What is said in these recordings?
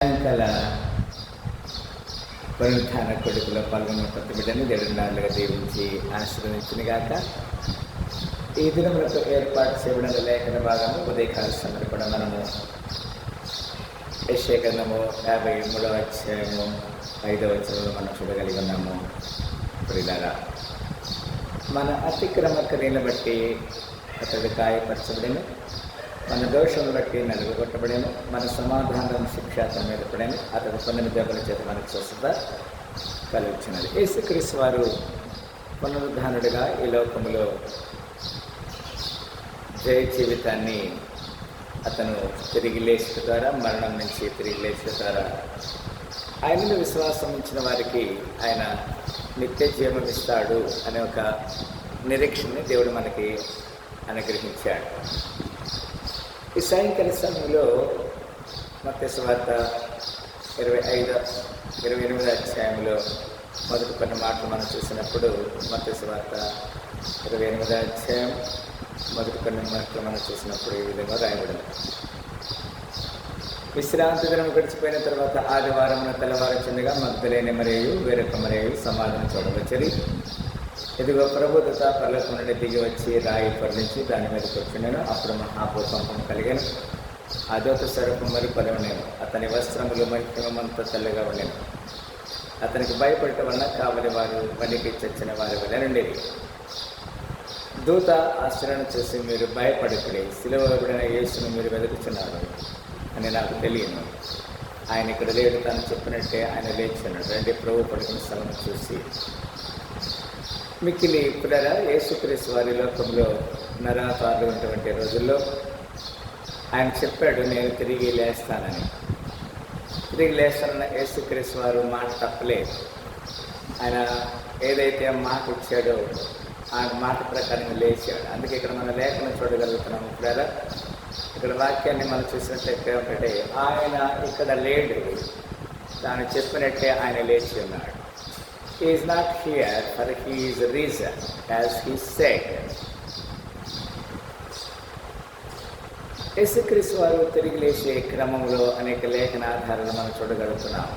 సాయంకాల పునరుత్థాన కొడుకులో పాల్గొన్న కొత్త బిడ్డని దేవుడి నాలుగా దీవించి ఆశీర్వదించిన గాక. ఈ దినములకు ఏర్పాటు చేయబడిన లేఖన భాగము ఉదయకాల సమయంలో కూడా మనము యెషయా గ్రంథము 53వ అధ్యాయము 5వ వచనంలో మనం చూడగలిగి ఉన్నాము. ప్రియులారా, మన అతిక్రమ క్రియలను బట్టి అతడు గాయపరచబడెను, మన దోషం బట్టి నలుగుగొట్టబడేను, మన సమాధానం శిక్ష అతని మీద పడేను, అతడు పొందిన దెబ్బల చేత మనకు స్వస్థత కలిగించినది. యేసుక్రీస్తు వారు పునరుద్ధానుడిగా ఈ లోకములో జయ జీవితాన్ని అతను తిరిగి లేచిన ద్వారా, మరణం నుంచి తిరిగి లేచిన ద్వారా ఆయనలో విశ్వాసం ఉంచిన వారికి ఆయన నిత్య జీవం ఇస్తాడు అనే ఒక నిరీక్షణని దేవుడు మనకి అనుగ్రహించాడు. ఈ సాయంకాల సమయంలో మత్తయి సువార్త 28వ అధ్యాయంలో మొదటి కొన్ని మాటలు మనం చూసినప్పుడు, మత్తయి సువార్త 28వ అధ్యాయం మొదటి కొన్ని మాటలు మనం చూసినప్పుడు ఈ విధంగా రాయబడింది. విశ్రాంతి దినం గడిచిపోయిన తర్వాత ఆదివారమున తెల్లవారుచుండగా మగ్దలేని మరియు వేరొక మరియు సమాధిని చూడవచ్చని, ఇదిగో ప్రభుదూత పరలోకము నుండి దిగి వచ్చి రాయి పొరలించి దాని మీద కూర్చుండెను. అప్పుడు మహాభూకంపం కలిగాను. ఆ దూత స్వరూపం మరి పొలవనేను, అతని వస్త్రములు మహిమంతా తెల్లగా ఉండేను. అతనికి భయపడటం వలన కావలి వారు వనికి చచ్చిన వారి వల్ల నుండేది. దూత ఆశ్చర్యం చూసి, మీరు భయపడకుడి, సిలువ వేయబడిన యేసును మీరు వెతుకుచున్నారు అని నాకు తెలియను. ఆయన ఇక్కడ లేడు, తాను చెప్పినట్టే ఆయన లేచున్నాడు. రండి, ప్రభు పడుకున్న స్థలం చూసి. మిక్కిలి పునరా యేసుక్రీస్తు వారి లోకంలో నరాతాలు ఉన్నటువంటి రోజుల్లో ఆయన చెప్పాడు, నేను తిరిగి లేస్తానని. తిరిగి లేస్తానన్న యేసుక్రీస్తు వారు మాట తప్పలేదు. ఆయన ఏదైతే మాట ఇచ్చాడో ఆ మాట ప్రకారం లేచాడు. అందుకే ఇక్కడ మన లేఖను చూడగలుగుతున్నాము. పునరా ఇక్కడ వాక్యాన్ని మనం చూసినట్లయితే ఒకటే, ఆయన ఇక్కడ లేడు, తాను చెప్పినట్టే ఆయన లేచి ఉన్నాడు. He is not here, for he is risen, as he said. యేసుక్రీస్తు వారు తిరిగి లేచే క్రమంలో అనేక లేఖన ఆధారాలు మనం చూడగలుగుతున్నాం.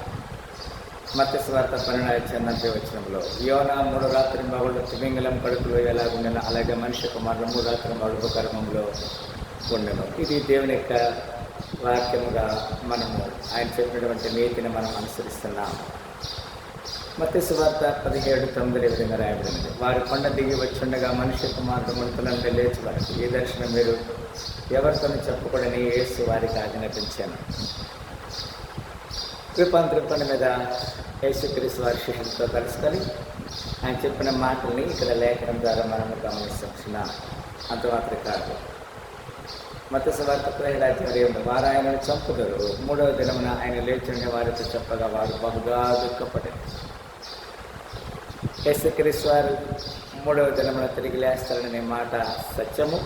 మత్తయి సువార్త 12వ వచనంలో, యోనా 3 రాత్రి మగుళ్ళు తిమింగలం కడుపులో ఎలాగుండెనో అలాగే మనిషి కుమారుడు 3 రాత్రి మగుడు గర్భంలో ఉండెను. ఇది దేవుని యొక్క వాక్యముగా మనము ఆయన చెప్పినటువంటి నీతిని మనం అనుసరిస్తున్నాం. మత్తయి సువార్త 17:9 విధంగా రాయబడింది, వారి కొండ దిగి వచ్చుండగా మనిషి కుమారుడు మృతులంటే లేచి వారికి, ఈ దర్శనం మీరు ఎవరితో చెప్పకూడని యేసు వారికి ఆజ్ఞాపించాను. రూపాంతరం మీద యేసుక్రీస్తు వారి శిష్యులతో కలుసుకొని ఆయన చెప్పిన మాటల్ని ఇక్కడ లేఖనం ద్వారా మనము గమనిస్తున్నాం. అంత మాత్రం కాదు, మత్తయి సువార్త 17:20, వారు ఆయనను చంపుతారు, 3వ దినమున ఆయన లేచుండే వారితో చెప్పగా వారు బహుగా దుఃఖపడారు. యేసుక్రీస్తు వారు 3వ దినమున తిరిగి లేస్తారనే మాట సత్యము.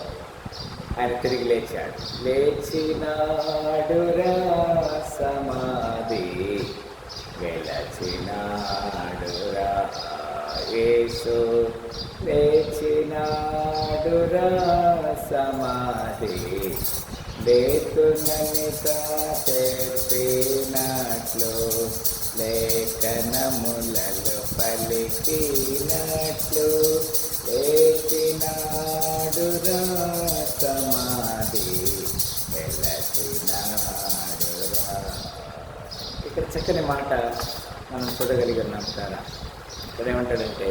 ఆయన తిరిగి లేచాడు. లేచినాడురా సమాధి వెలచినాడురా యేసు, లేచినాడురా సమాధి లేతుననిగా చెప్పినట్లు లేఖనములలో పలికినట్లు లేచినాడురా సమాధి వెలచినాడురా. ఇక్కడ చక్కని మాట మనం చూడగలిగి ఉన్నాం కదా. ఇక్కడ ఏమంటాడంటే,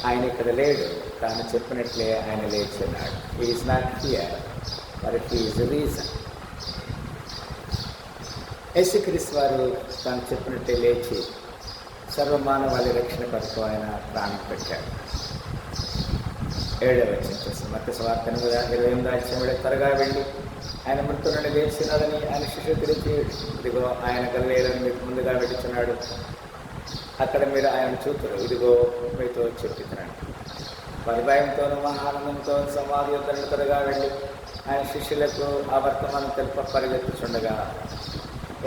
ఆయన ఇక్కడ లేడు, తాను చెప్పినట్లే ఆయన లేచున్నాడు. He is not here, but he is risen. యేసుక్రీస్తు వారు తాను చెప్పినట్టే లేచి సర్వమానవాళి రక్షణ కొరకు ఆయన ప్రాణం పెట్టాడు. 7వ వచనం చూస్తాం. మత్తయి సువార్త 28వ అధ్యాయంలో, త్వరగా వెళ్ళి ఆయన మృతుల నుండి లేచినాడని ఆయన శిష్యులు తెలిసి, ఇదిగో ఆయన గలిలయలోని మీకు ముందుగా వెళుచున్నాడు, అక్కడ మీరు ఆయన చూతురు, ఇదిగో మీతో చెప్తున్నాను. వారి భయంతోనూ మహానందంతో సమాధి యొద్దకు త్వరగా వెళ్ళి ఆయన శిష్యులకు ఆ వర్తమానం తెలుప పరిగెత్తుచుండగా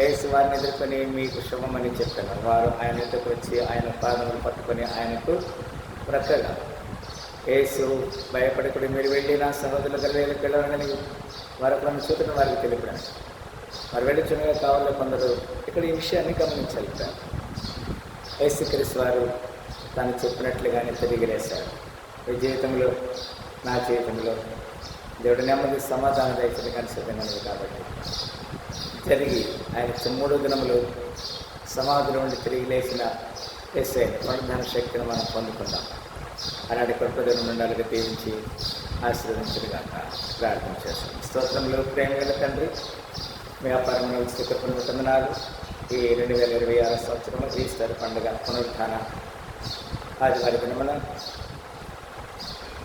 యేసు వారిని ఎదుర్కొని, మీకు శుభమని చెప్పాను. వారు ఆయన ఎదురుకు వచ్చి ఆయన పాదములు పట్టుకొని ఆయనకు ప్రక్కగా, యేసు భయపడకుడి, మీరు వెళ్ళి నా సహోదరుల గలిలయలోకి వెళ్ళాలని వారు చూతున్న వారికి తెలిపాడు. మరి వెళ్ళుచున్నగా కావాలో కొందరు ఇక్కడ ఈ విషయాన్ని గమనించాలి. యేసుక్రీస్తు వారు తాను చెప్పినట్లుగానే తిరిగి లేశాడు. ఈ జీవితంలో, నా జీవితంలో దేవుడు నెమ్మది సమాధానం దయచేయడానికి సిద్ధమైనది కాబట్టి జరిగి ఆయన 3 దినములు సమాధిలో ఉండి తిరిగి లేచిన యేసే పునరుద్ధాన శక్తిని మనం పొందుకుందాం. అలాంటి కృపదను మండలిగా దీవించి ఆశీర్వదించుగాక ప్రార్థన చేస్తాం. స్తోత్రంలో ప్రేమ గల తండ్రి, మీ అపారమైన స్థితిపడిన వందనాలు. ఈ 2026 సంవత్సరంలో ఈస్టర్ పండుగ పునరుద్ధాన ఆదివారి దినమున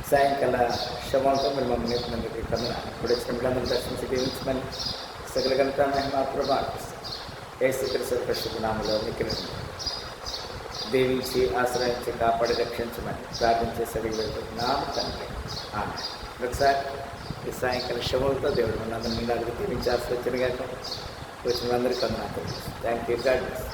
సాయంకాల శవంతో మీరు మమ్మల్ని నేర్పినందుకు వందనాలు. ఇప్పుడు వచ్చిన బిడ్డలను దర్శించి దీవించమని సకల ఘనత మహిమ ప్రభావిస్తాం. యేసుక్రీస్తు పరిశుద్ధ నామములో మీకు దీవించి ఆశ్రయించి కాపాడి రక్షించమని ప్రార్థించే సరిగ్గా తండ్రి. ఒకసారి ఈ సాయంకాల శవంతో దేవుడు మనందరినీ దీవించి ఆశ్రయించిన గాక వచ్చిన అందరికీ వందనాలు. Thank you. God bless.